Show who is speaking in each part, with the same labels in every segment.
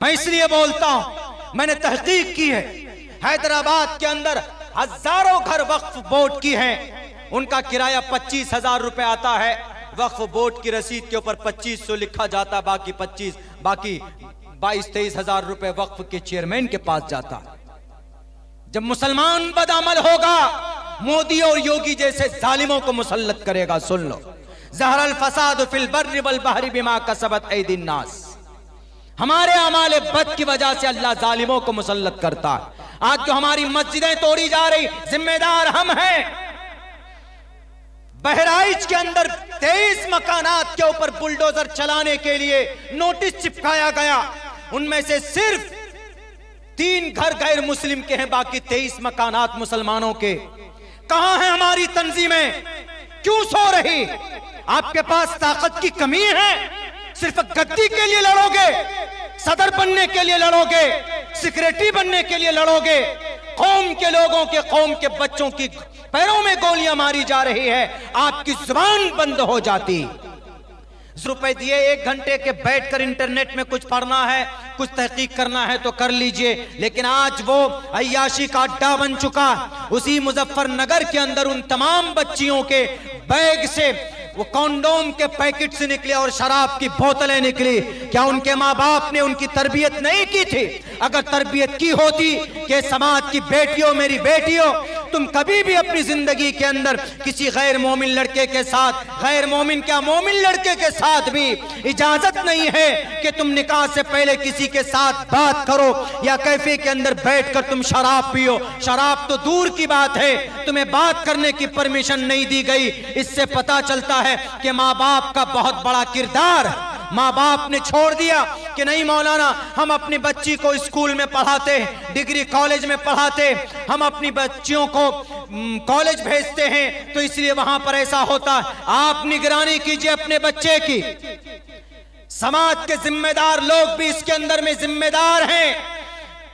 Speaker 1: मैं इसलिए बोलता हूं, मैंने तहकीक की है, हैदराबाद के अंदर हजारों घर वक्फ बोर्ड की हैं, उनका किराया 25,000 रुपए आता है। वक्फ बोर्ड की रसीद के ऊपर 2500 लिखा जाता, बाकी 22-23 हजार रुपए वक्फ के चेयरमैन के पास जाता। जब मुसलमान बदअमल होगा, मोदी और योगी जैसे जालिमों को मुसल्लत करेगा। सुन लो, ज़हरल फसाद फिल बर्रि वल बहरि बिमा कसबत ऐदिन नास। हमारे अमाले बद की वजह से अल्लाह जालिमों को मुसल्लत करता है। आज जो हमारी मस्जिदें तोड़ी जा रही, जिम्मेदार हम हैं। बहराइच के अंदर 23 मकानात के ऊपर बुलडोजर चलाने के लिए नोटिस चिपकाया गया, उनमें से सिर्फ 3 घर गैर मुस्लिम के हैं, बाकी 23 मकानात मुसलमानों के। कहां है हमारी तंजीमें? क्यों सो रही? आपके पास ताकत की कमी है? सिर्फ गद्दी के लिए लड़ोगे, सदर बनने के लिए लड़ोगे, सेक्रेटरी बनने के लिए लड़ोगे। कौम के लोगों के, कौम के बच्चों की पैरों में गोलियां मारी जा रही है, आपकी जुबान बंद हो जाती। रुपए दिए 1 घंटे के बैठकर इंटरनेट में कुछ पढ़ना है, कुछ तहकीक करना है तो कर लीजिए। लेकिन आज वो अय्याशी का अड्डा बन चुका। उसी मुजफ्फरनगर के अंदर उन तमाम बच्चियों के बैग से वो कॉन्डोम के पैकेट से निकले और शराब की बोतलें निकली। क्या उनके माँ बाप ने उनकी तरबियत नहीं की थी? अगर तरबियत की होती कि समाज की बेटियों, मेरी बेटियों, तुम कभी भी अपनी जिंदगी के अंदर किसी गैर मोमिन लड़के के साथ, गैर मोमिन क्या मोमिन लड़के के साथ भी इजाजत नहीं है कि तुम निकाह से पहले किसी के साथ बात करो या कैफे के अंदर बैठकर तुम शराब पियो। शराब तो दूर की बात है, तुम्हें बात करने की परमिशन नहीं दी गई। इससे पता चलता है कि माँ बाप का बहुत बड़ा किरदार। माँ बाप ने छोड़ दिया कि नहीं मौलाना, हम अपनी बच्ची को स्कूल में पढ़ाते, डिग्री कॉलेज में पढ़ाते, हम अपनी बच्चियों को कॉलेज भेजते हैं तो इसलिए वहां पर ऐसा होता। आप निगरानी कीजिए अपने बच्चे की। समाज के जिम्मेदार लोग भी इसके अंदर में जिम्मेदार हैं,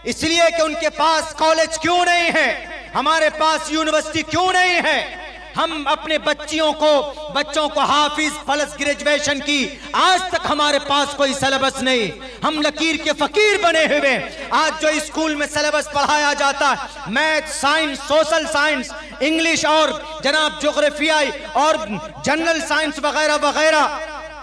Speaker 1: इसलिए कि उनके पास कॉलेज क्यों नहीं है, हमारे पास यूनिवर्सिटी क्यों नहीं है। हम अपने बच्चों को हाफिज प्लस ग्रेजुएशन की, आज तक हमारे पास कोई सिलेबस नहीं। हम लकीर के फकीर बने हुए। आज जो स्कूल में सिलेबस पढ़ाया जाता है, math, science, social science, English और जनाब ज्योग्राफियाई और जनरल साइंस वगैरह वगैरह,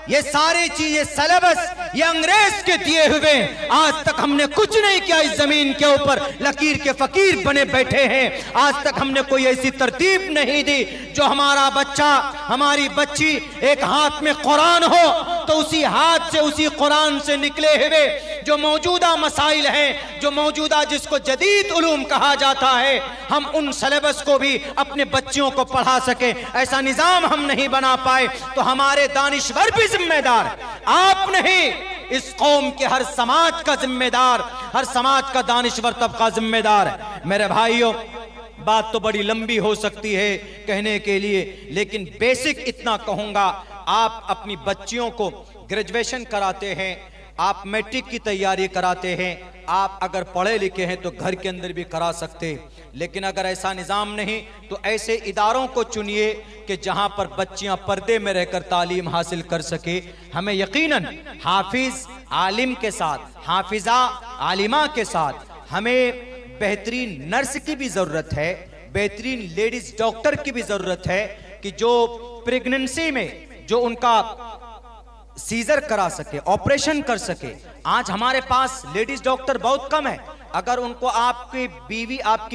Speaker 1: ये सारी चीजें सिलेबस ये अंग्रेज के दिए हुए। आज तक हमने कुछ नहीं किया इस जमीन के ऊपर, लकीर के फकीर बने बैठे हैं। आज तक हमने कोई ऐसी तरतीब नहीं दी जो हमारा बच्चा, हमारी बच्ची एक हाथ में कुरान हो तो उसी हाथ से, उसी कुरान से निकले हुए जो मौजूदा मसाइल हैं, जो मौजूदा जिसको जदीद उलूम कहा जाता है, हम उन सिलेबस को भी अपने बच्चियों को पढ़ा सके। ऐसा निजाम हम नहीं बना पाए तो हमारे दानिश्वर भी जिम्मेदार, आप नहीं। इस कौम के हर समाज का जिम्मेदार, हर समाज का दानिश्वर तबका जिम्मेदार है। मेरे भाइयों, बात तो बड़ी लंबी हो सकती है कहने के लिए, लेकिन बेसिक इतना कहूंगा, आप अपनी बच्चियों को ग्रेजुएशन कराते हैं, आप मैट्रिक की तैयारी कराते हैं, आप अगर पढ़े लिखे हैं तो घर के अंदर भी करा सकते हैं। लेकिन अगर ऐसा निज़ाम नहीं तो ऐसे इदारों को चुनिए कि जहां पर बच्चियां पर्दे में रहकर तालीम हासिल कर सके। हमें यकीनन हाफिज आलिम के साथ, हाफिजा आलिमा के साथ हमें बेहतरीन नर्स की भी ज़रूरत है, बेहतरीन लेडीज डॉक्टर की भी ज़रूरत है कि जो प्रेगनेंसी में जो उनका सीजर करा सके, ऑपरेशन कर सके। आज हमारे पास लेडीज डॉक्टर बहुत कम है। अगर उनको आपकी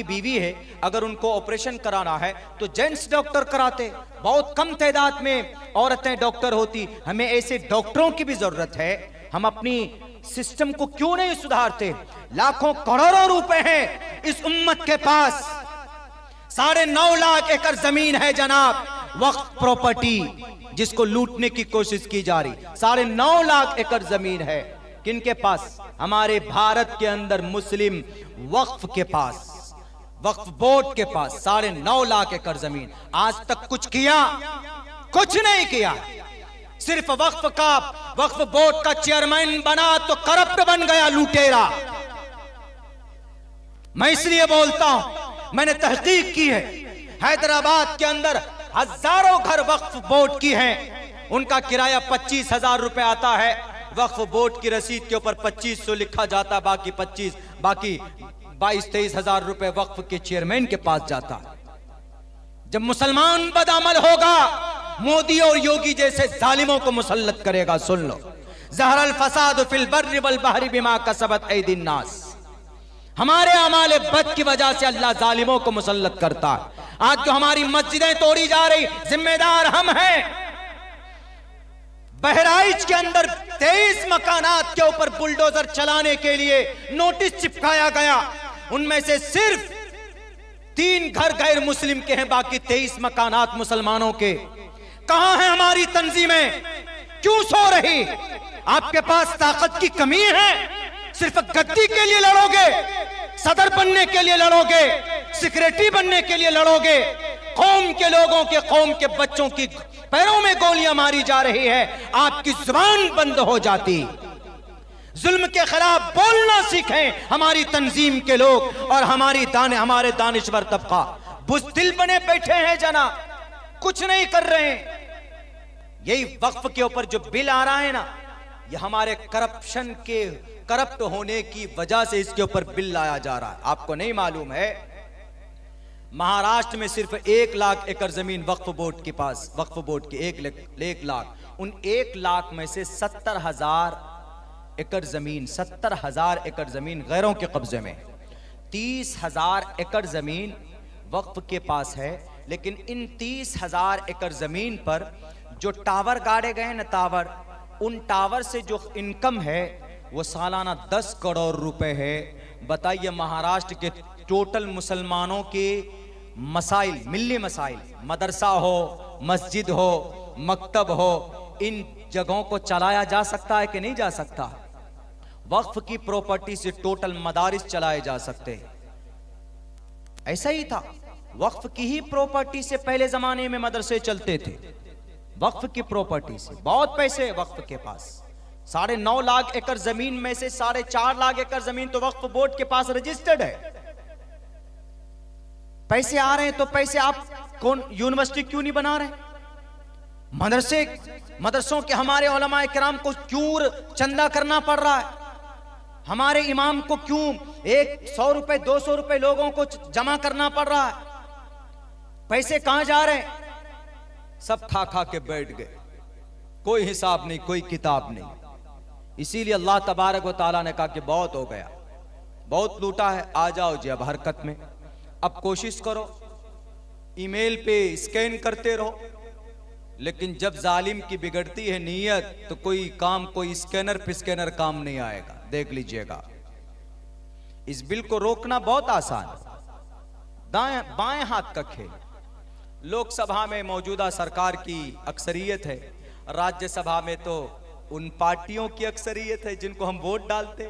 Speaker 1: बीवी है, अगर उनको ऑपरेशन कराना है तो जेंट्स डॉक्टर कराते, बहुत कम तादाद में औरतें डॉक्टर होती। हमें ऐसे डॉक्टरों की भी जरूरत है। हम अपनी सिस्टम को क्यों नहीं सुधारते? लाखों करोड़ों रुपए हैं इस उम्मत के पास, 9.5 लाख एकड़ जमीन है जनाब, वक्फ प्रॉपर्टी जिसको लूटने की कोशिश की जा रही। 9.5 लाख एकड़ जमीन है किनके पास? हमारे भारत के अंदर मुस्लिम वक्फ के पास, वक्फ बोर्ड के पास 9.5 लाख एकड़ जमीन। आज तक कुछ किया? कुछ नहीं किया। सिर्फ वक्फ बोर्ड का चेयरमैन बना तो करप्ट बन गया, लुटेरा। मैं इसलिए बोलता हूं, मैंने तहकीक की है, हैदराबाद के अंदर हजारों घर वक्फ बोर्ड की हैं, उनका किराया 25,000 रुपए आता है। वक्फ बोर्ड की रसीद के ऊपर 2500 लिखा जाता, बाकी 22-23 हजार रुपए वक्फ के चेयरमैन के पास जाता। जब मुसलमान बदअमल होगा, मोदी और योगी जैसे जालिमों को मुसल्लत करेगा। सुन लो, ज़हरल फसाद फिल बर्रि वल बहरि बिमा कसबत ऐदिन नास। हमारे अमाले बद की वजह से अल्लाह जालिमों को मुसल्लत करता है। आज जो हमारी मस्जिदें तोड़ी जा रही, जिम्मेदार हम हैं। बहराइच के अंदर 23 मकानात के ऊपर बुलडोजर चलाने के लिए नोटिस चिपकाया गया। उनमें से सिर्फ 3 घर गैर मुस्लिम के हैं, बाकी 23 मकानात मुसलमानों के। कहां है हमारी तंजीमें? क्यों सो रही? आपके पास ताकत की कमी है? सिर्फ गद्दी के लिए लड़ोगे, सदर बनने के लिए लड़ोगे, सेक्रेटरी बनने के लिए लड़ोगे। कौम के लोगों के, कौम के बच्चों की पैरों में गोलियां मारी जा रही है, आपकी जुबान बंद हो जाती। जुल्म के खिलाफ बोलना सीखें हमारी तंजीम के लोग और हमारे दानिश्वर तबका। बुज़दिल बने बैठे हैं जना, कुछ नहीं कर रहे हैं। यही वक्फ के ऊपर जो बिल आ रहा है ना, ये हमारे करप्ट होने की वजह से इसके ऊपर बिल लाया जा रहा है। आपको नहीं मालूम है, महाराष्ट्र में सिर्फ 1 लाख एकड़ जमीन वक्फ बोर्ड के पास, वक्फ बोर्ड की 1 लाख, उन 1 लाख में से 70,000 एकड़ जमीन, 70,000 एकड़ जमीन गैरों के कब्जे में। 30,000 एकड़ जमीन वक्फ के पास है। लेकिन इन 30,000 एकड़ जमीन पर जो टावर गाड़े गए ना, टावर, उन टावर से जो इनकम है वो सालाना 10 करोड़ रुपए है। बताइए, महाराष्ट्र के टोटल मुसलमानों के मसाइल, मिल्ली मसाइल, मदरसा हो, मस्जिद हो, मकतब हो, इन जगहों को चलाया जा सकता है कि नहीं जा सकता? वक्फ की प्रॉपर्टी से टोटल मदारिस चलाए जा सकते हैं। ऐसा ही था, वक्फ की ही प्रॉपर्टी से पहले जमाने में मदरसे चलते थे। वक्फ की प्रॉपर्टी से बहुत पैसे वक्फ के पास। 9.5 लाख एकड़ जमीन में से 4.5 लाख एकड़ जमीन तो वक्फ बोर्ड के पास रजिस्टर्ड है। पैसे आ रहे हैं तो पैसे आप कौन यूनिवर्सिटी क्यों नहीं बना रहे? मदरसों के हमारे उलमाए किराम को क्यों चंदा करना पड़ रहा है? हमारे इमाम को क्यों 100 रुपए 200 रुपए लोगों को जमा करना पड़ रहा है? पैसे कहां जा रहे हैं? सब खा खा के बैठ गए, कोई हिसाब नहीं, कोई किताब नहीं। इसीलिए अल्लाह तबारक व तआला ने कहा कि बहुत हो गया, बहुत लूटा है, आ जाओ जी अब हरकत में। अब कोशिश करो, ईमेल पे स्कैन करते रहो, लेकिन जब जालिम की बिगड़ती है नीयत तो कोई स्कैनर पे स्कैनर काम नहीं आएगा। देख लीजिएगा, इस बिल को रोकना बहुत आसान, बाएं हाथ का खेल। लोकसभा में मौजूदा सरकार की अक्सरियत है, राज्यसभा में तो उन पार्टियों की अक्सरियत है जिनको हम वोट डालते।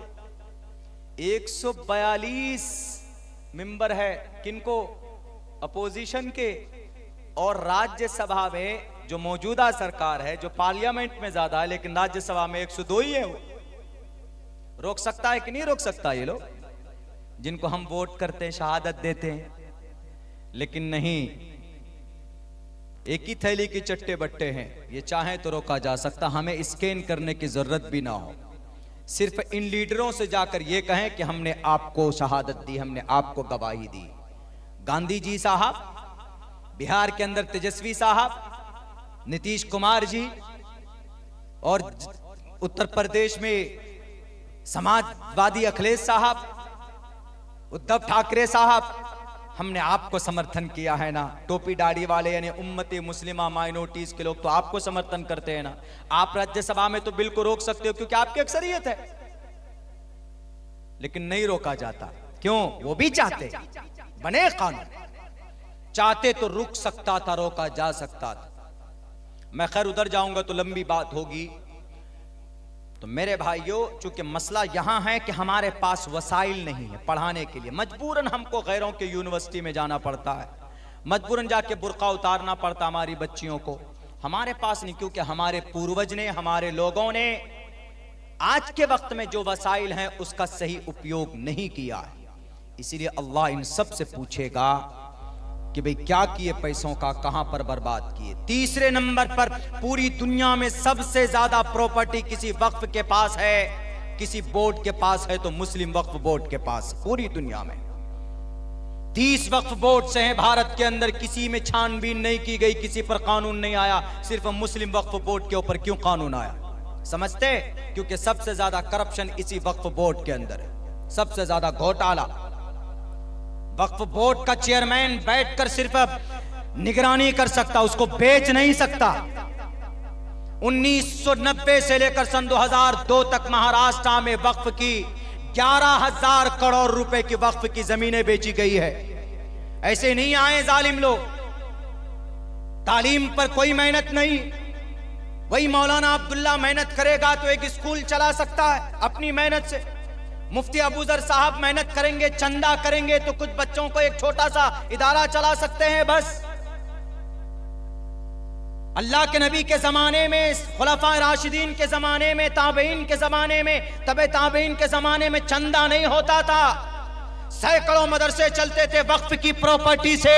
Speaker 1: 142 मेंबर है, किनको? अपोजिशन के। और राज्यसभा में जो मौजूदा सरकार है, जो पार्लियामेंट में ज्यादा है, लेकिन राज्यसभा में 102 ही है। वो रोक सकता है कि नहीं रोक सकता? ये लोग जिनको हम वोट करते हैं, शहादत देते हैं, लेकिन नहीं, एक ही थैली के चट्टे बट्टे हैं। ये चाहे तो रोका जा सकता, हमें स्कैन करने की जरूरत भी ना हो। सिर्फ इन लीडरों से जाकर ये कहें कि हमने आपको शहादत दी, हमने आपको गवाही दी। गांधी जी साहब, बिहार के अंदर तेजस्वी साहब, नीतीश कुमार जी, और उत्तर प्रदेश में समाजवादी अखिलेश साहब, उद्धव ठाकरे साहब, हमने आपको समर्थन किया है ना। टोपी दाढ़ी वाले यानी उम्मती मुस्लिमा माइनॉरिटीज के लोग तो आपको समर्थन करते हैं ना। आप राज्यसभा में तो बिल को रोक सकते हो क्योंकि आपकी अक्सरियत है, लेकिन नहीं रोका जाता। क्यों? वो भी चाहते, बने कानून, चाहते तो रुक सकता था, रोका जा सकता था। मैं खैर उधर जाऊंगा तो लंबी बात होगी। तो मेरे भाइयों, चूंकि मसला यहां है कि हमारे पास वसाइल नहीं है पढ़ाने के लिए, मजबूरन हमको गैरों के यूनिवर्सिटी में जाना पड़ता है, मजबूरन जाके बुर्का उतारना पड़ता हमारी बच्चियों को। हमारे पास नहीं, क्योंकि हमारे पूर्वज ने, हमारे लोगों ने आज के वक्त में जो वसाइल हैं उसका सही उपयोग नहीं किया है। इसीलिए अल्लाह इन सब से पूछेगा कि भाई क्या किए पैसों का, कहां पर बर्बाद किए। तीसरे नंबर पर पूरी दुनिया में सबसे ज्यादा प्रॉपर्टी किसी वक्फ के पास है, किसी बोर्ड के पास है, तो मुस्लिम वक्फ बोर्ड के पास। पूरी दुनिया में 30 वक्फ बोर्ड से हैं भारत के अंदर, किसी में छानबीन नहीं की गई, किसी पर कानून नहीं आया, सिर्फ मुस्लिम वक्फ बोर्ड के ऊपर क्यों कानून आया? समझते? क्योंकि सबसे ज्यादा करप्शन इसी वक्फ बोर्ड के अंदर है, सबसे ज्यादा घोटाला। वक्फ बोर्ड का चेयरमैन बैठकर सिर्फ निगरानी कर सकता, उसको बेच नहीं सकता। 1990 से लेकर सन 2002 तक महाराष्ट्र में वक्फ की 11,000 करोड़ रुपए की वक्फ की जमीनें बेची गई है। ऐसे नहीं आए जालिम लोग, तालीम पर कोई मेहनत नहीं। वही मौलाना अब्दुल्ला मेहनत करेगा तो एक स्कूल चला सकता है अपनी मेहनत से। मुफ्ती अबूजर साहब मेहनत करेंगे, चंदा करेंगे तो कुछ बच्चों को एक छोटा सा इदारा चला सकते हैं बस। अल्लाह के नबी के जमाने में, खुलफा राशिदीन के जमाने में, ताबईन के जमाने में, तबे ताबईन के जमाने में चंदा नहीं होता था। सैकड़ों मदरसे चलते थे वक्फ की प्रॉपर्टी से।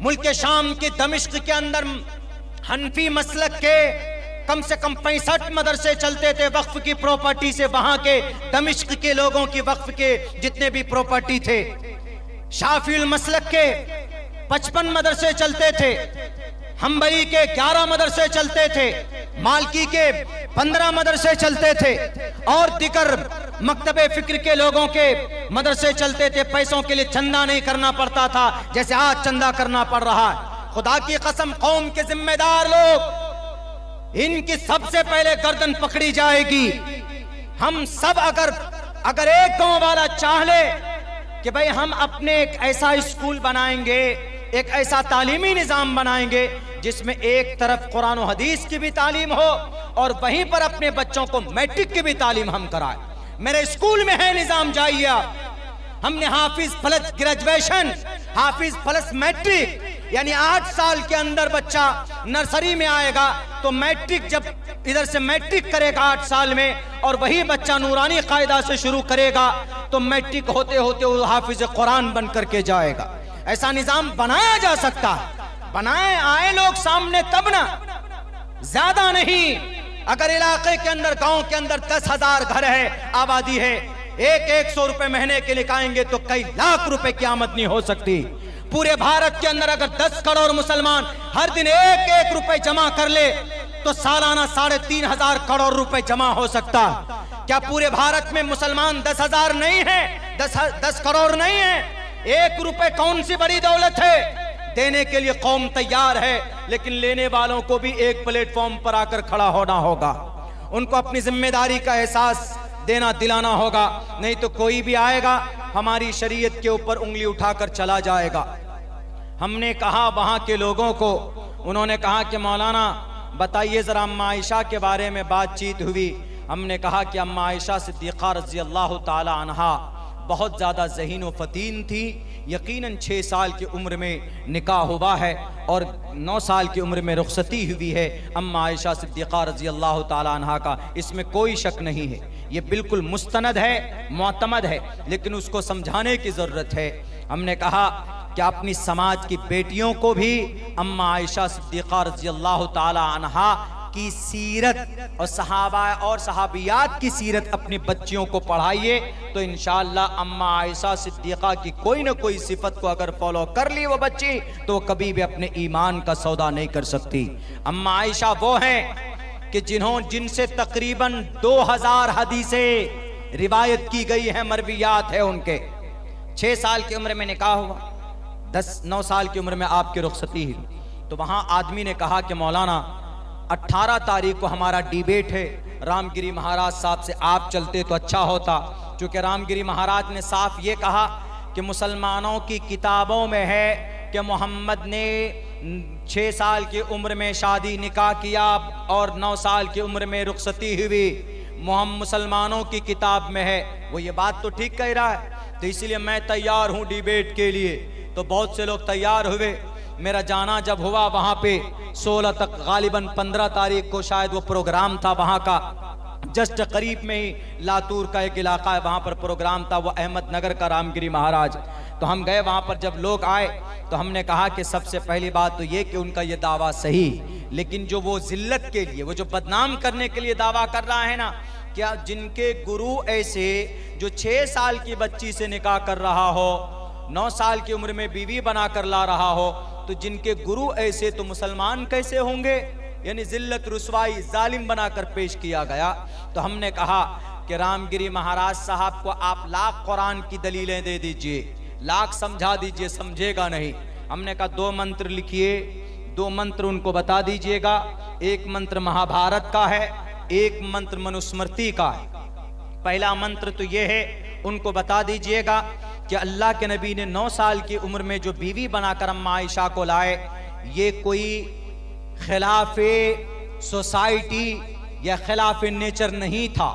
Speaker 1: मुल्क शाम के दमिश्क के अंदर हनफी मसलक के कम से कम 65 मदरसे चलते थे वक्फ की प्रॉपर्टी से। वहां के दमिश्क के लोगों की वक्फ के जितने भी प्रॉपर्टी थे। शाफिउल मसलक के 55 मदरसे चलते थे, हम्बली के 11 मदरसे चलते थे, मालकी के 15 मदरसे चलते थे, और दिगर मकतबे फिक्र के लोगों के मदरसे चलते थे। पैसों के लिए चंदा नहीं करना पड़ता था जैसे आज चंदा करना पड़ रहा है। खुदा की कसम, कौम के जिम्मेदार लोग, इनकी सबसे पहले गर्दन पकड़ी जाएगी। हम सब अगर एक गांव वाला चाह ले कि भाई हम अपने एक ऐसा स्कूल बनाएंगे, एक ऐसा तालीमी निजाम बनाएंगे जिसमें एक तरफ कुरान और हदीस की भी तालीम हो और वहीं पर अपने बच्चों को मैट्रिक की भी तालीम हम कराएं। मेरे स्कूल में है निजाम, जाइए आप। हमने हाफिज प्लस ग्रेजुएशन, हाफिज प्लस मैट्रिक, यानी 8 साल के अंदर बच्चा नर्सरी में आएगा तो मैट्रिक, जब इधर से मैट्रिक करेगा 8 साल में और वही बच्चा नूरानी कायदा से शुरू करेगा तो मैट्रिक होते होते वो हाफिज कुरान बन करके जाएगा। ऐसा निजाम बनाया जा सकता है। बनाए, आए लोग सामने तब ना, ज्यादा नहीं। अगर इलाके के अंदर, गांव के अंदर 10,000 घर है, आबादी है, 100 रुपए महीने के लिखाएंगे तो कई लाख रुपए की आमदनी हो सकती। पूरे भारत के अंदर अगर 10 करोड़ मुसलमान हर दिन 1 रुपए जमा कर ले तो सालाना 3,500 करोड़ रुपए जमा हो सकता। क्या पूरे भारत में मुसलमान 10,000 नहीं है, 10 करोड़ नहीं है? 1 रुपए कौन सी बड़ी दौलत है? देने के लिए कौम तैयार है, लेकिन लेने वालों को भी एक प्लेटफॉर्म पर आकर खड़ा होना होगा। उनको अपनी जिम्मेदारी का एहसास देना, दिलाना होगा। नहीं तो कोई भी आएगा हमारी शरीयत के ऊपर उंगली उठाकर चला जाएगा। हमने कहा वहां के लोगों को, उन्होंने कहा कि मौलाना बताइए जरा, अम्मा आयशा के बारे में बातचीत हुई। हमने कहा कि अम्मा आयशा सिद्दीक़ा रज़ी अल्लाह ताला अन्हा बहुत ज़्यादा ज़हीन व फ़तीन थी। यकीनन 6 साल की उम्र में निकाह हुआ है और 9 साल की उम्र में रुखसती हुई है अम्मा आयशा सिद्दीक़ा रज़ी अल्लाह ताला अन्हा का। इसमें कोई शक नहीं है, ये बिल्कुल मुस्तनद है, मुअतमद है, लेकिन उसको समझाने की ज़रूरत है। हमने कहा कि अपनी समाज की बेटियों को भी अम्मा आयशा सिद्दीक़ा रज़ी अल्लाह ताला अन्हा की सीरत और सहाबा और सहाबियात की सीरत अपनी बच्चियों को पढ़ाइए तो इंशाअल्लाह अम्मा आयशा सिद्दीक़ा की कोई ना कोई सिफत को अगर फॉलो कर ली वो बच्ची तो कभी भी अपने ईमान का सौदा नहीं कर सकती। अम्मा आयशा वो हैं कि जिनसे तकरीबन 2000 हदीसें रिवायत की गई है, मरवियात है उनके। 6 साल की उम्र में निकाह हुआ, 9 साल की उम्र में आपकी रुखसती हुई। तो वहां आदमी ने कहा कि मौलाना 18 तारीख को हमारा डिबेट है, रामगिरी महाराज साहब से आप चलते तो अच्छा होता, क्योंकि रामगिरी महाराज ने साफ ये कहा कि मुसलमानों की किताबों में है कि मोहम्मद ने 6 साल की उम्र में शादी निकाह किया और 9 साल की उम्र में रुखसती हुई। मुसलमानों की किताब में है, वो ये बात तो ठीक कह रहा है, तो इसलिए मैं तैयार हूँ डिबेट के लिए। तो बहुत से लोग तैयार हुए। मेरा जाना जब हुआ वहाँ पे 16 तक, गालिबन 15 तारीख को शायद वो प्रोग्राम था वहाँ का, जस्ट करीब में ही लातूर का एक इलाका है, वहाँ पर प्रोग्राम था, वो अहमदनगर का रामगिरी महाराज। तो हम गए वहाँ पर, जब लोग आए तो हमने कहा कि सबसे पहली बात तो ये कि उनका ये दावा सही, लेकिन जो वो जिल्लत के लिए, वो जो बदनाम करने के लिए दावा कर रहा है ना, क्या जिनके गुरु ऐसे जो 6 साल की बच्ची से निकाह कर रहा हो, 9 साल की उम्र में बीवी बना कर ला रहा हो, तो जिनके गुरु ऐसे तो मुसलमान कैसे होंगे? यानी जिल्लत रुसवाई जालिम बनाकर पेश किया गया। तो हमने कहा कि रामगिरी महाराज साहब को आप लाख कुरान की दलीलें दे दीजिए, लाख समझा दीजिए, समझेगा नहीं। हमने कहा 2 मंत्र लिखिए, 2 मंत्र उनको बता दीजिएगा, एक मंत्र महाभारत का है, एक मंत्र मनुस्मृति का है। पहला मंत्र तो यह है, उनको बता दीजिएगा कि अल्लाह के नबी ने 9 साल की उम्र में जो बीवी बनाकर अम्मा आयशा को लाए, ये कोई खिलाफे सोसाइटी या खिलाफे नेचर नहीं था।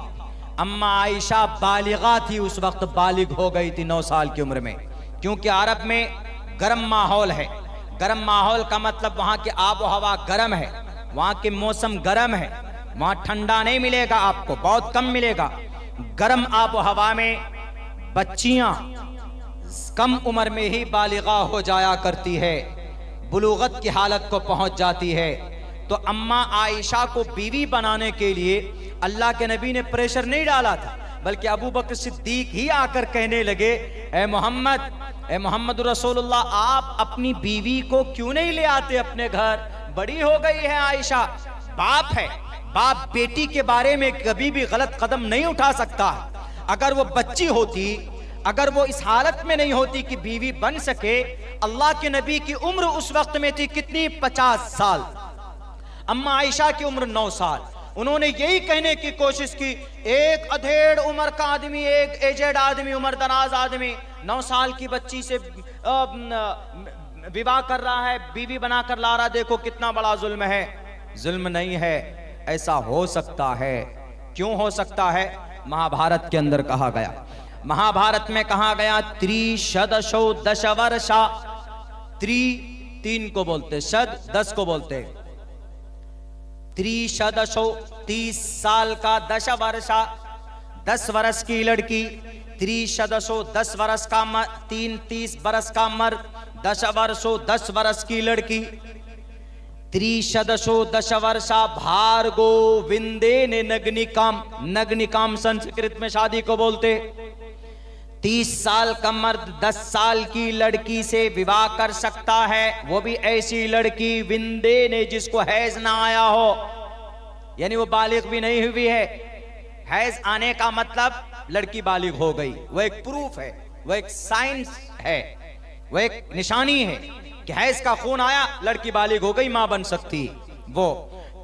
Speaker 1: अम्मा आयशा बालिगा थी, उस वक्त बालिग हो गई थी 9 साल की उम्र में, क्योंकि अरब में गर्म माहौल है। गर्म माहौल का मतलब वहाँ की आबो हवा गर्म है, वहाँ के मौसम गर्म है, वहाँ ठंडा नहीं मिलेगा आपको, बहुत कम मिलेगा। गर्म आबो हवा में बच्चियां कम उम्र में ही बालिगा हो जाया करती है, बुलूगत की हालत को पहुंच जाती है। तो अम्मा आयशा को बीवी बनाने के लिए अल्लाह के नबी ने प्रेशर नहीं डाला था, बल्कि अबू बकर सिद्दीक ही आकर कहने लगे, ए मोहम्मद रसूलुल्लाह, आप अपनी बीवी को क्यों नहीं ले आते अपने घर? बड़ी हो गई है आयशा, बाप है, बाप बेटी के बारे में कभी भी गलत कदम नहीं उठा सकता। अगर वो बच्ची होती, अगर वो इस हालत में नहीं होती कि बीवी बन सके, अल्लाह के नबी की उम्र उस वक्त में थी कितनी? 50 साल। अम्मा आयशा की उम्र 9 साल। उन्होंने यही कहने की कोशिश की, एक अधेड़ उम्र का आदमी, एक एजेड आदमी, उम्र दराज आदमी 9 साल की बच्ची से विवाह कर रहा है, बीवी बना कर ला रहा, देखो कितना बड़ा जुल्म है। जुल्म नहीं है, ऐसा हो सकता है। क्यों हो सकता है? महाभारत के अंदर कहा गया, महाभारत में कहा गया, त्रिशदशो दशवर्षा, 3 को बोलते, शद 10 को बोलते, त्रिशदशो 30 साल का, दशवर्षा 10 वर्ष की लड़की, त्रिशदशो 10 वर्ष का मर्द, 30 वर्ष का मर्द, दशवर्षो 10 वर्ष की लड़की, त्रिशदशो दशवर्षा भार्गो विंदे ने नग्निकाम, नग्निकाम संस्कृत में शादी को बोलते। 30 साल का मर्द 10 साल की लड़की से विवाह कर सकता है, वो भी ऐसी लड़की विंदे ने जिसको हैज ना आया हो, यानी वो बालिग भी नहीं हुई है। हैज आने का मतलब लड़की बालिग हो गई, वो एक प्रूफ है, वो एक साइंस है, वो एक निशानी है कि हैज का खून आया, लड़की बालिग हो गई, मां बन सकती वो।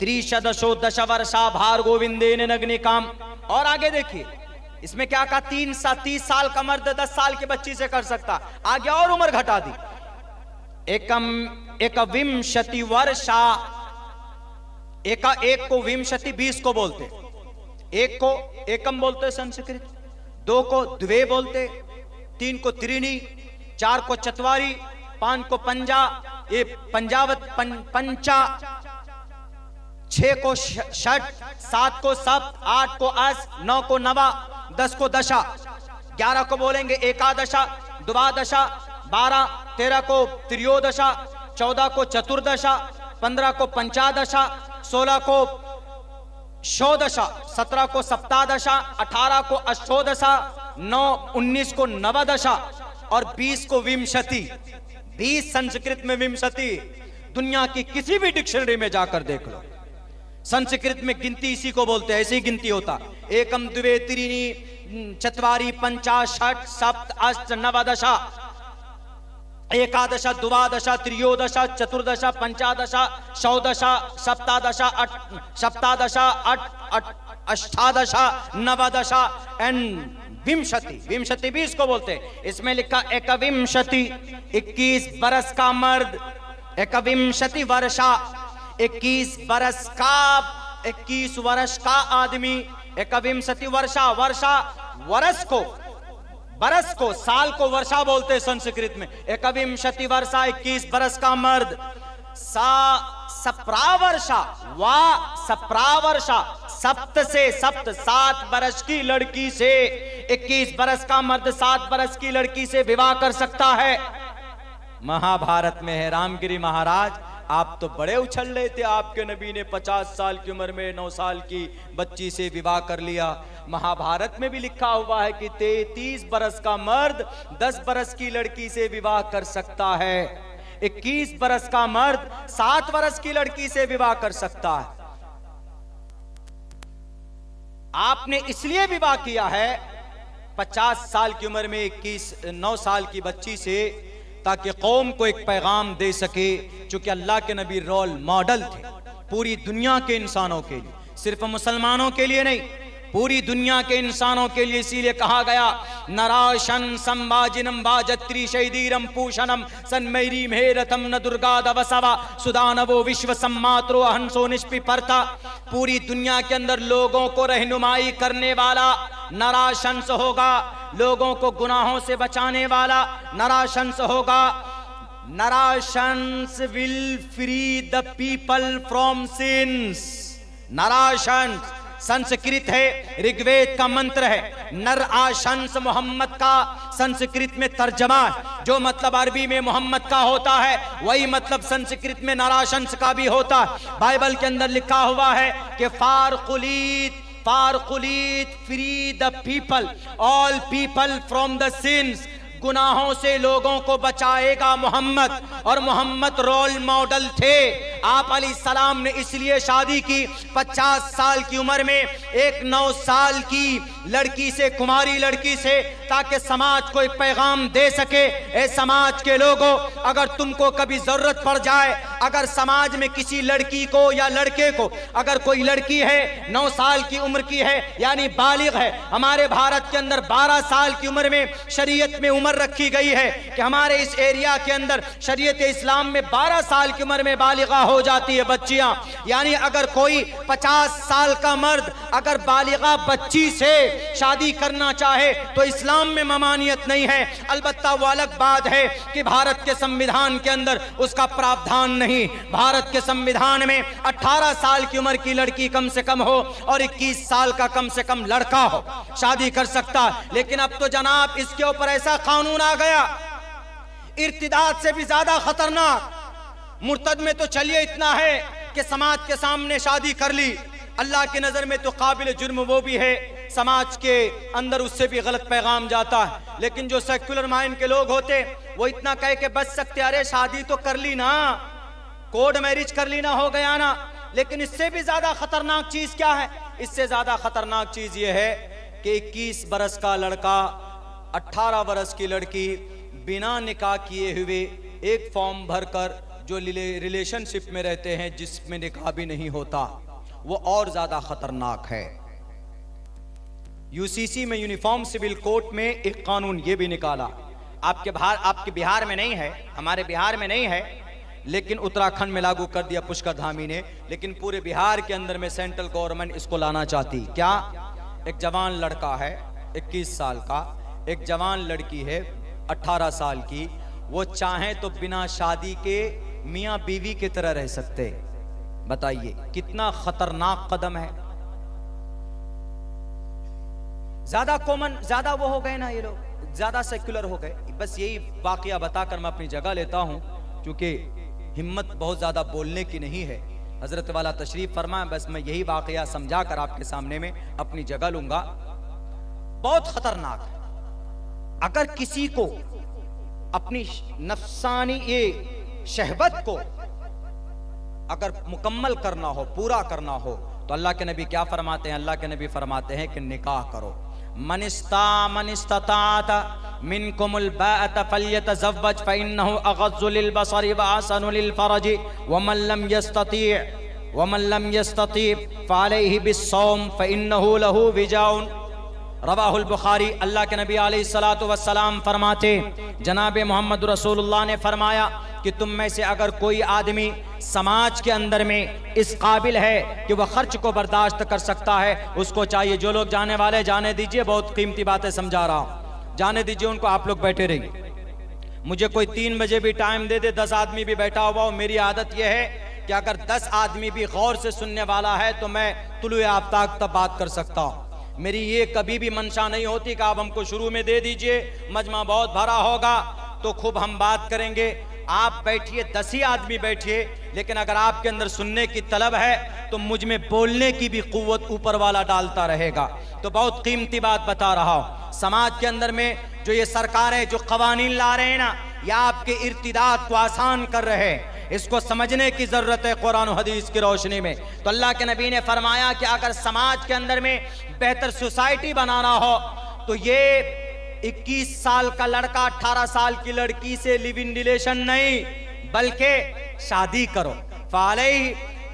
Speaker 1: त्रिशदशो दशवर्षा भार्गो विंदे ने नग्निकाम। और आगे देखिए, इसमें क्या कहा? 30 साल का मर्द 10 साल की बच्ची से कर सकता, आगे और उम्र घटा दी। एकविंशति वर्षा, एक को विंशति 20 को बोलते, एक को एकम बोलते संस्कृत, 2 को द्वे बोलते, 3 को त्रीणी, 4 को चतवारी, 5 को पंजा, ये पंजावत पंचा, 6 को षट, 7 को सप्त, 8 को अस, 9 को नवा, 10 को दशा, 11 को बोलेंगे एकादशा, द्वादशा, 12, 13 को त्रियोदशा, 14 को चतुर्दशा, 15 को पंचादशा, 16 को षोडशा, 17 को सप्तादशा, 18 को अष्टोदशा, 19 को नवदशा और 20 को विंशति। 20 संस्कृत में विंशति, दुनिया की किसी भी डिक्शनरी में जाकर देख लो, संस्कृत में गिनती इसी को बोलते हैं, ऐसी गिनती होता, एकम द्वे त्रीणी चत्वारि पंचा षट सप्त अष्ट नवदशा, एकादशा द्वादशा त्रियोदशा चतुर्दशा पंचादशा षोडशा सप्तादशा सप्तादशा अष्टादशा नवदशा एंड विंशति। विंशति 20 को बोलते हैं। इसमें लिखा एकविंशति 21 बरस का मर्द, एकविंशति वर्षा 21 बरस का, 21 वर्ष का आदमी, एकविंशति वर्षा, वर्षा वर्ष को, बरस को, साल को वर्षा बोलते हैं संस्कृत में। एकविंशति वर्षा 21 बरस का मर्द, सा सप्रावर्षा, वा सप्रावर्षा सप्त से सप्त 7 बरस की लड़की से 21 बरस का मर्द 7 बरस की लड़की से विवाह कर सकता है। महाभारत में है, रामगिरी महाराज आप तो बड़े उछल रहे थे, आपके नबी ने 50 साल की उम्र में 9 साल की बच्ची से विवाह कर लिया। महाभारत में भी लिखा हुआ है कि 33 बरस का मर्द 10 बरस की लड़की से विवाह कर सकता है, 21 बरस का मर्द 7 बरस की लड़की से विवाह कर सकता है। आपने इसलिए विवाह किया है 50 साल की उम्र में 9 साल की बच्ची से, ताकि कौम को एक पैगाम दे सके, चूंकि अल्लाह के नबी रोल मॉडल थे पूरी दुनिया के इंसानों के लिए, सिर्फ मुसलमानों के लिए नहीं, पूरी दुनिया के इंसानों के लिए। इसीलिए कहा गया नराशन संवाजिनम वाजत्री शैदीरम पूषणम सन्मैरी मेरथम न दुर्गा दवसवा सुदानवो विश्व सम्मात्रो अहंसो निष्पिपर्ता। पूरी दुनिया के अंदर लोगों को रहनुमाई करने वाला नराशंस होगा, लोगों को गुनाहों से बचाने वाला नराशंस होगा। Narashans will free the people from sins. Narashans Sanskrit है, ऋग्वेद का मंत्र है। नर आशंस मोहम्मद का संस्कृत में तर्जमा, जो मतलब अरबी में मोहम्मद का होता है वही मतलब संस्कृत में नराशंस का भी होता है। बाइबल के अंदर लिखा हुआ है कि फारकुलीत free the people, all people from the sins. गुनाहों से लोगों को बचाएगा मोहम्मद, और मोहम्मद रोल मॉडल थे। आप अलैहिस्सलाम ने इसलिए शादी की 50 साल की उम्र में एक 9 साल की लड़की से, कुमारी लड़की से, ताकि समाज को एक पैगाम दे सके। ए समाज के लोगों, अगर तुमको कभी जरूरत पड़ जाए, अगर समाज में किसी लड़की को या लड़के को, अगर कोई लड़की है 9 साल की उम्र की है यानी बालिग है, हमारे भारत के अंदर 12 साल की उम्र में शरीयत में उम्र रखी गई है कि हमारे इस एरिया के अंदर शरीयत इस्लाम में 12 साल की उम्र में बालिगा हो जाती है बच्चियां। यानी अगर कोई 50 साल का मर्द अगर बालिगा बच्ची से शादी करना चाहे तो इस्लाम में ममानियत नहीं है। अलबत्ता वो अलग बात है कि भारत के संविधान के अंदर उसका प्रावधान नहीं। भारत के संविधान में 18 साल की उम्र की लड़की कम से कम हो और 21 साल का कम से कम लड़का हो, शादी कर सकता। लेकिन अब तो जनाब इसके ऊपर ऐसा कानून आ गया, इर्तिदाद से भी ज्यादा खतरनाक। मुर्तद में तो चलिए इतना है कि समाज के सामने शादी कर ली, अल्लाह की नजर में तो काबिल जुर्म वो भी है, समाज के अंदर उससे भी गलत पैगाम जाता है। लेकिन जो सेक्युलर माइंड के लोग होते वो इतना कह के बच सकते, अरे शादी तो कर ली ना, कोर्ट मैरिज कर ली ना, हो गया ना। लेकिन इससे भी ज्यादा खतरनाक चीज क्या है? इससे ज्यादा खतरनाक चीज ये है कि 21 बरस का लड़का, 18 बरस की लड़की बिना निकाह किए हुए एक फॉर्म भरकर जो रिलेशनशिप में रहते हैं जिसमें निकाह भी नहीं होता, वो और ज्यादा खतरनाक है। यूसीसी में यूनिफॉर्म सिविल कोड में एक कानून ये भी निकाला, आपके बिहार में नहीं है, हमारे बिहार में नहीं है, लेकिन उत्तराखंड में लागू कर दिया पुष्कर धामी ने। लेकिन पूरे बिहार के अंदर में सेंट्रल गवर्नमेंट इसको लाना चाहती। क्या? एक जवान लड़का है 21 साल का, एक जवान लड़की है 18 साल की, वो चाहे तो बिना शादी के मियां बीवी की तरह रह सकते। बताइए कितना खतरनाक कदम है। ज्यादा कॉमन, ज्यादा वो हो गए ना ये लोग, ज्यादा सेक्युलर हो गए। बस यही वाकया बताकर मैं अपनी जगह लेता हूं, क्योंकि हिम्मत बहुत ज्यादा बोलने की नहीं है। हजरत वाला तशरीफ फरमाए, बस मैं यही वाकया समझाकर आपके सामने में अपनी जगह लूंगा। बहुत खतरनाक है। अगर किसी को अपनी नफ्सानी ये शहवत को अगर मुकम्मल करना हो, पूरा करना हो, तो अल्लाह के नबी क्या फरमाते हैं? अल्लाह के नबी फरमाते हैं कि निकाह करो। मनिस्तात मिनकुमुल बाअत फल्यतज़व्वज फइन्नहु अग़ज़्ज़ु लिलबसरि व अहसनु लिलफरजि वमन लम यस्तती फअलैहि बिस्सौम फइन्नहु लहु विजाउन। रवाहुल बुखारी। अल्लाह के नबी अलैहिस्सलातु वस्सलाम फरमाते, जनाब मोहम्मद रसूलुल्लाह ने फरमाया कि तुम में से अगर कोई आदमी समाज के अंदर में इस काबिल है कि वह खर्च को बर्दाश्त कर सकता है, उसको चाहिए। जो लोग जाने वाले जाने दीजिए, बहुत कीमती बातें समझा रहा हूं, जाने दीजिए उनको, आप लोग बैठे रहिए। मुझे कोई 3 बजे भी टाइम दे दे, 10 आदमी भी बैठा हुआ हो, मेरी आदत यह है कि अगर 10 आदमी भी गौर से सुनने वाला है तो मैं तुलुए आफ्ताब तक बात कर सकता हूँ। मेरी ये कभी भी मंशा नहीं होती कि आप हमको शुरू में दे दीजिए, मजमा बहुत भरा होगा तो खूब हम बात करेंगे। आप बैठिए, 10 ही आदमी बैठिए, लेकिन अगर आपके अंदर सुनने की तलब है तो मुझ में बोलने की भी कुव्वत ऊपर वाला डालता रहेगा। तो बहुत कीमती बात बता रहा हूं। समाज के अंदर में जो ये सरकारें जो कवानीन ला रहे हैं ना, या आपके इर्तिदाद को आसान कर रहे हैं, इसको समझने की जरूरत है कुरान और हदीस की रोशनी में। तो अल्लाह के नबी ने फरमाया कि अगर समाज के अंदर में बेहतर सोसाइटी बनाना हो तो ये 21 साल का लड़का 18 साल की लड़की से लिव इन रिलेशन नहीं, बल्कि शादी करो।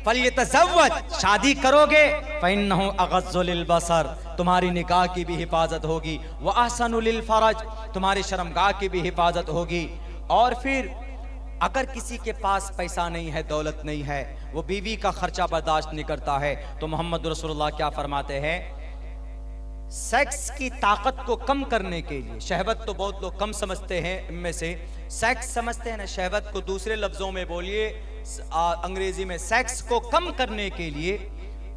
Speaker 1: फलियतज़व्वज, शादी करोगे फ़इन्नहु अग़ज़्ज़ु लिलबसर, तुम्हारी निकाह की भी हिफाजत होगी, व अहसनु लिलफ़रज, तुम्हारी शर्मगाह की भी हिफाजत होगी। और फिर अगर किसी के पास पैसा नहीं है, दौलत नहीं है, वो बीवी का खर्चा बर्दाश्त नहीं करता है, तो मोहम्मद रसूलुल्लाह क्या फरमाते हैं, सेक्स की ताकत को कम करने के लिए, शहवत तो बहुत लोग कम समझते हैं, इनमें से सेक्स समझते हैं ना, शहवत को दूसरे लफ्जों में बोलिए, अंग्रेजी में, सेक्स को कम करने के लिए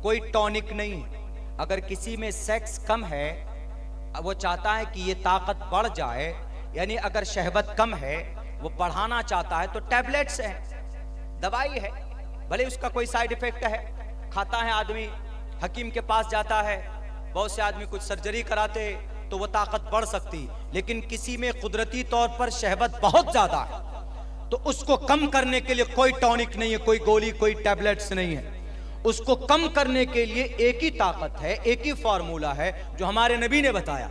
Speaker 1: कोई टॉनिक नहीं है। अगर किसी में सेक्स कम है, वो चाहता है कि ये ताकत बढ़ जाए, यानी अगर शहवत कम है, वो बढ़ाना चाहता है, तो टैबलेट्स है, दवाई है, भले उसका कोई साइड इफेक्ट है, खाता है आदमी, हकीम के पास जाता है, बहुत से आदमी कुछ सर्जरी कराते तो वो ताकत बढ़ सकती, लेकिन किसी में कुदरती तौर पर शहवत बहुत ज्यादा है, तो उसको कम करने के लिए कोई टॉनिक नहीं है, कोई गोली, कोई टैबलेट्स नहीं है। उसको कम करने के लिए एक ही ताकत है, एक ही फार्मूला है जो हमारे नबी ने बताया,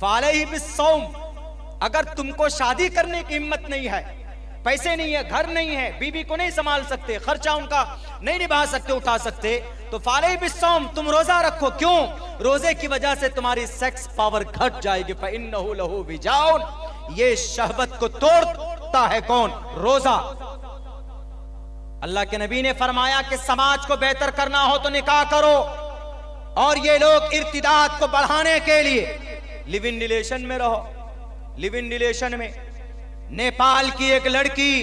Speaker 1: फ़अलैहि बिस्सौम। अगर तुमको शादी करने की हिम्मत नहीं है, पैसे नहीं है, घर नहीं है, बीवी को नहीं संभाल सकते, खर्चा उनका नहीं निभा सकते, उठा सकते, तो फ़अलैहि बिस्सौम, तुम रोजा रखो। क्यों? रोजे की वजह से तुम्हारी सेक्स पावर घट जाएगी। फ़इन्नहु लहू विजाउन, ये शहवत को तोड़ता है कौन? रोजा। अल्लाह के नबी ने फरमाया कि समाज को बेहतर करना हो तो निकाह करो, और ये लोग इर्तिदाद को बढ़ाने के लिए लिव इन रिलेशन में रहो। लिव इन रिलेशन में नेपाल की एक लड़की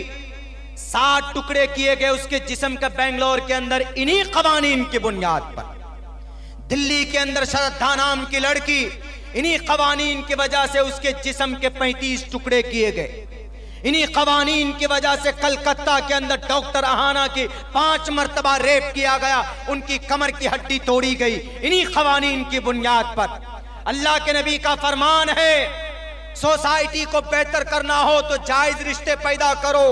Speaker 1: 60 टुकड़े किए गए उसके जिस्म के बेंगलोर के अंदर, इन्हीं कवानीन की बुनियाद पर। दिल्ली के अंदर श्रद्धा नाम की लड़की, इन्हीं कवानीन की वजह से उसके जिस्म के 35 टुकड़े किए गए। इन्हीं कवानीन की वजह से कलकत्ता के अंदर डॉक्टर अहाना की 5 मर्तबा रेप किया गया, उनकी कमर की हड्डी तोड़ी गई, इन्हीं कवानीन की बुनियाद पर। अल्लाह के नबी का फरमान है, सोसाइटी को बेहतर करना हो तो जायज रिश्ते पैदा करो।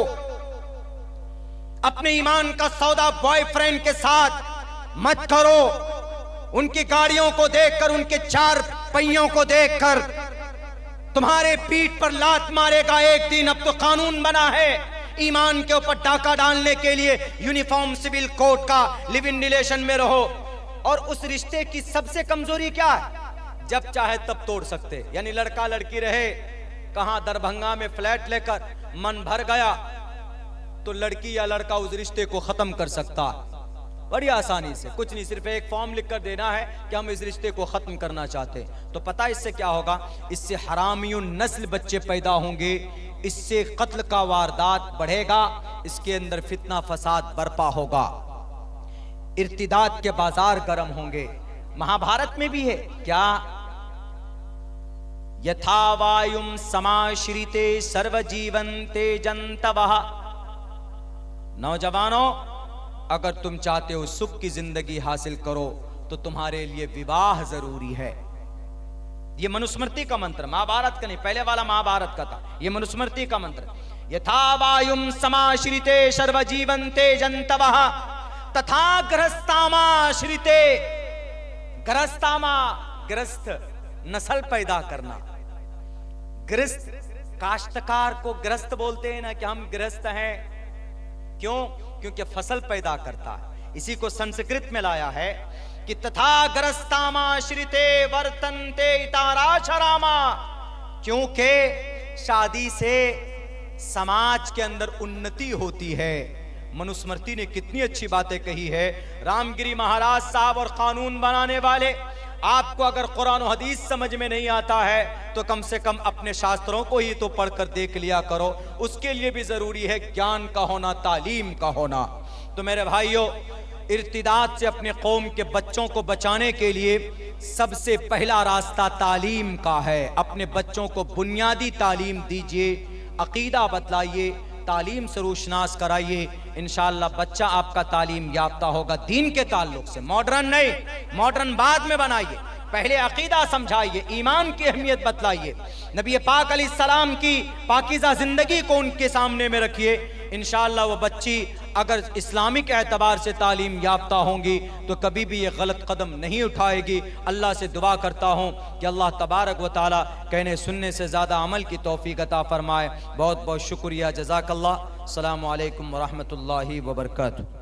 Speaker 1: अपने ईमान का सौदा बॉयफ्रेंड के साथ मत करो। उनकी गाड़ियों को देखकर, उनके 4 पहियों को देखकर तुम्हारे पीठ पर लात मारेगा एक दिन। अब तो कानून बना है ईमान के ऊपर डाका डालने के लिए, यूनिफॉर्म सिविल कोड का, लिव इन रिलेशन में रहो। और उस रिश्ते की सबसे कमजोरी क्या है? जब चाहे तब तोड़ सकते, यानी लड़का लड़की रहे, कहां दरभंगा में फ्लैट लेकर मन भर गया तो लड़की या लड़का उस रिश्ते को खत्म कर सकता है बड़ी आसानी से। कुछ नहीं, सिर्फ एक फॉर्म लिखकर देना है कि हम इस रिश्ते को खत्म करना चाहते हैं। तो पता इससे क्या होगा? इससे हरामियों नस्ल बच्चे पैदा होंगे, इससे कत्ल का वारदात बढ़ेगा, इसके अंदर फितना फसाद बर्पा होगा, इर्तिदाद के बाजार गर्म होंगे। महाभारत में भी है क्या? यथा वायुम समाश्रिते सर्वजीवन्ते जंतवः। नौजवानों, अगर तुम चाहते हो सुख की जिंदगी हासिल करो तो तुम्हारे लिए विवाह जरूरी है। ये मनुस्मृति का मंत्र, महाभारत का नहीं, पहले वाला महाभारत का था, ये मनुस्मृति का मंत्र। यथा वायुम समाश्रिते सर्वजीवन्ते जंतवः तथा गृहस्थामाश्रिते। गृहस्थामा, गृहस्थ, नस्ल पैदा करना। गृहस्थ, काश्तकार को गृहस्थ बोलते हैं ना कि हम गृहस्थ हैं। क्यों? क्योंकि फसल पैदा करता है। इसी को संस्कृत में लाया है कि तथा गृहस्थामाश्रिते वर्तन्ते इताराशरामा। क्योंकि शादी से समाज के अंदर उन्नति होती है। मनुस्मृति ने कितनी अच्छी बातें कही है। रामगिरी महाराज साहब और कानून बनाने वाले, आपको अगर कुरान और हदीस समझ में नहीं आता है तो कम से कम अपने शास्त्रों को ही तो पढ़कर देख लिया करो। उसके लिए भी जरूरी है ज्ञान का होना, तालीम का होना। तो मेरे भाइयों, इर्तिदाद से अपने कौम के बच्चों को बचाने के लिए सबसे पहला रास्ता तालीम का है। अपने बच्चों को बुनियादी तालीम दीजिए, अकीदा बतलाइए, तालीम से रोशनास कराइए। इंशाअल्लाह बच्चा आपका तालीम याफ्ता होगा दीन के ताल्लुक से। मॉडर्न नहीं, मॉडर्न बाद में बनाइए, पहले अकीदा समझाइए, ईमान की अहमियत बतलाइए, नबी पाक अलैहिस्सलाम की पाकीज़ा जिंदगी को उनके सामने में रखिए। इंशाअल्लाह वो बच्ची अगर इस्लामिक एतबार से तालीम याफ्ता होंगी तो कभी भी ये गलत कदम नहीं उठाएगी। अल्लाह से दुआ करता हूँ कि अल्लाह तबारक व तआला कहने सुनने से ज़्यादा अमल की तौफीक अता फरमाए। बहुत बहुत शुक्रिया, जज़ाकल्लाह। अस्सलामु अलैकुम व रहमतुल्लाहि व बरकातुहू।